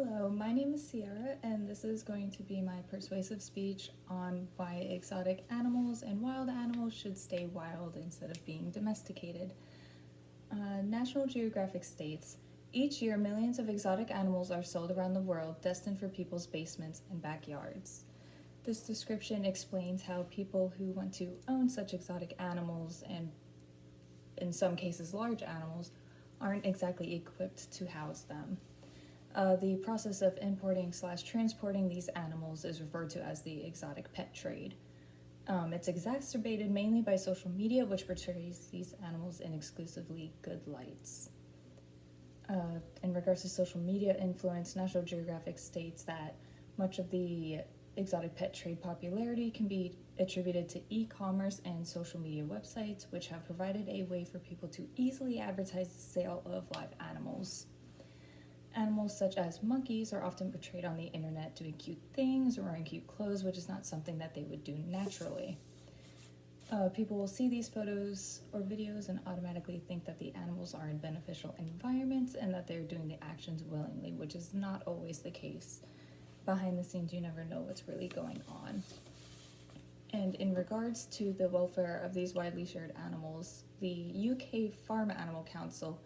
Hello, my name is Sierra, and this is going to be my persuasive speech on why exotic animals and wild animals should stay wild instead of being domesticated. National Geographic states, each year millions of exotic animals are sold around the world destined for people's basements and backyards. This description explains how people who want to own such exotic animals, and in some cases large animals, aren't exactly equipped to house them. The process of importing/transporting these animals is referred to as the exotic pet trade. It's exacerbated mainly by social media, which portrays these animals in exclusively good lights. In regards to social media influence, National Geographic states that much of the exotic pet trade popularity can be attributed to e-commerce and social media websites, which have provided a way for people to easily advertise the sale of live animals. Animals such as monkeys are often portrayed on the internet doing cute things or wearing cute clothes, which is not something that they would do naturally. People will see these photos or videos and automatically think that the animals are in beneficial environments and that they're doing the actions willingly, which is not always the case. Behind the scenes, you never know what's really going on. And in regards to the welfare of these widely shared animals, the UK Farm Animal Council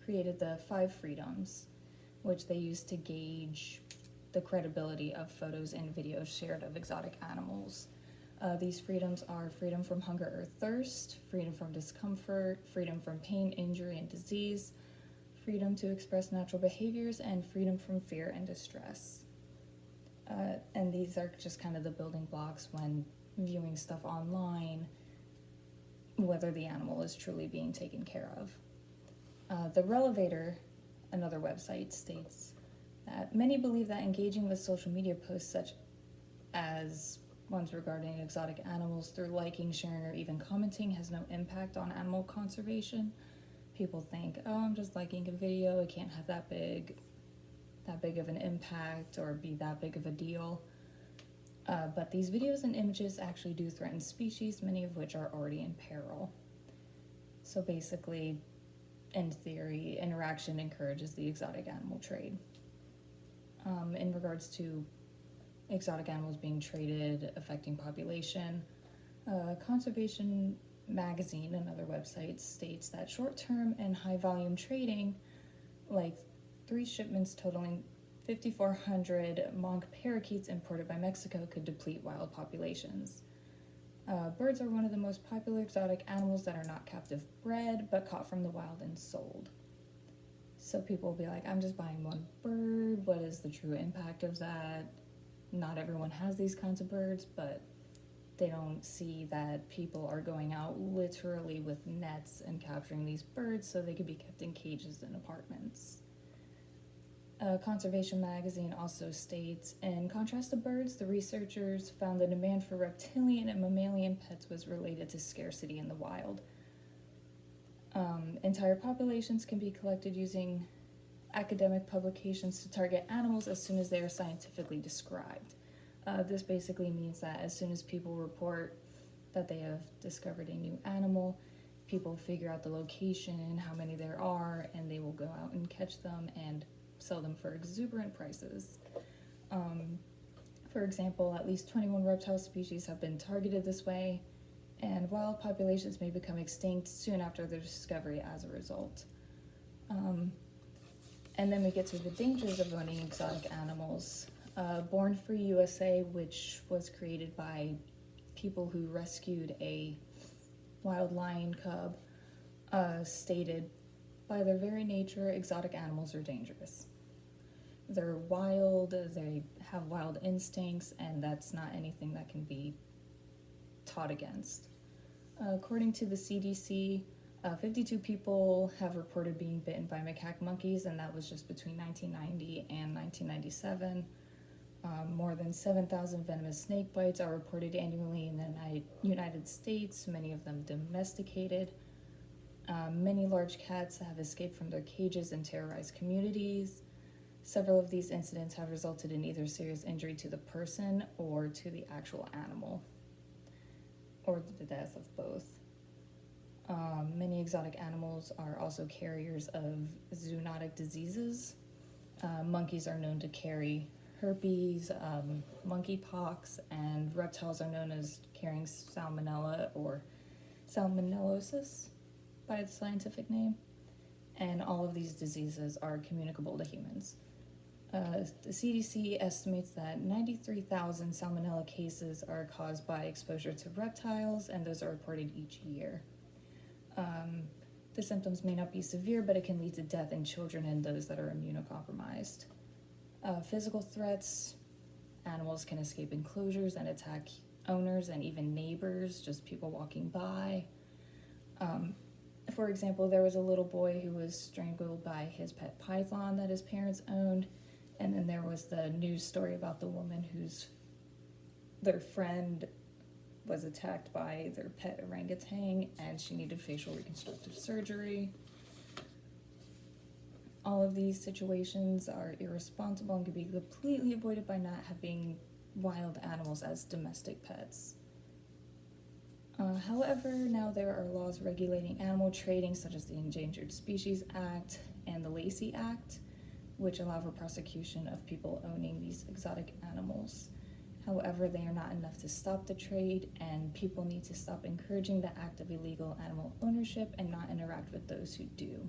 created the 5 freedoms, which they use to gauge the credibility of photos and videos shared of exotic animals. These freedoms are freedom from hunger or thirst, freedom from discomfort, freedom from pain, injury, and disease, freedom to express natural behaviors, and freedom from fear and distress. And these are just kind of the building blocks when viewing stuff online, whether the animal is truly being taken care of. The Relevator, another website, states that many believe that engaging with social media posts such as ones regarding exotic animals through liking, sharing, or even commenting has no impact on animal conservation. People think, oh, I'm just liking a video, it can't have that big of an impact or be that big of a deal. But these videos and images actually do threaten species, many of which are already in peril. So basically, in theory, interaction encourages the exotic animal trade. In regards to exotic animals being traded affecting population, Conservation Magazine, another website, states that short-term and high-volume trading, like 3 shipments totaling 5,400 monk parakeets imported by Mexico, could deplete wild populations. Birds are one of the most popular exotic animals that are not captive bred, but caught from the wild and sold. So people will be like, I'm just buying one bird, what is the true impact of that? Not everyone has these kinds of birds, but they don't see that people are going out literally with nets and capturing these birds so they could be kept in cages in apartments. Conservation Magazine also states, in contrast to birds, the researchers found the demand for reptilian and mammalian pets was related to scarcity in the wild. Entire populations can be collected using academic publications to target animals as soon as they are scientifically described. This basically means that as soon as people report that they have discovered a new animal, people figure out the location, how many there are, and they will go out and catch them and sell them for exuberant prices. For example, at least 21 reptile species have been targeted this way, and wild populations may become extinct soon after their discovery as a result. And then we get to the dangers of owning exotic animals. Born Free USA, which was created by people who rescued a wild lion cub, stated, by their very nature, exotic animals are dangerous. They're wild, they have wild instincts, and that's not anything that can be taught against. According to the CDC, 52 people have reported being bitten by macaque monkeys, and that was just between 1990 and 1997. More than 7,000 venomous snake bites are reported annually in the United States, many of them domesticated. Many large cats have escaped from their cages and terrorized communities. Several of these incidents have resulted in either serious injury to the person or to the actual animal, or the death of both. Many exotic animals are also carriers of zoonotic diseases. Monkeys are known to carry herpes, monkeypox, and reptiles are known as carrying salmonella or salmonellosis by the scientific name. And all of these diseases are communicable to humans. The CDC estimates that 93,000 salmonella cases are caused by exposure to reptiles, and those are reported each year. The symptoms may not be severe, but it can lead to death in children and those that are immunocompromised. Physical threats: animals can escape enclosures and attack owners and even neighbors, just people walking by. For example, there was a little boy who was strangled by his pet python that his parents owned, and then there was the news story about the woman their friend was attacked by their pet orangutan and she needed facial reconstructive surgery. All of these situations are irresponsible and can be completely avoided by not having wild animals as domestic pets. However, now there are laws regulating animal trading, such as the Endangered Species Act and the Lacey Act, which allow for prosecution of people owning these exotic animals. However, they are not enough to stop the trade, and people need to stop encouraging the act of illegal animal ownership and not interact with those who do.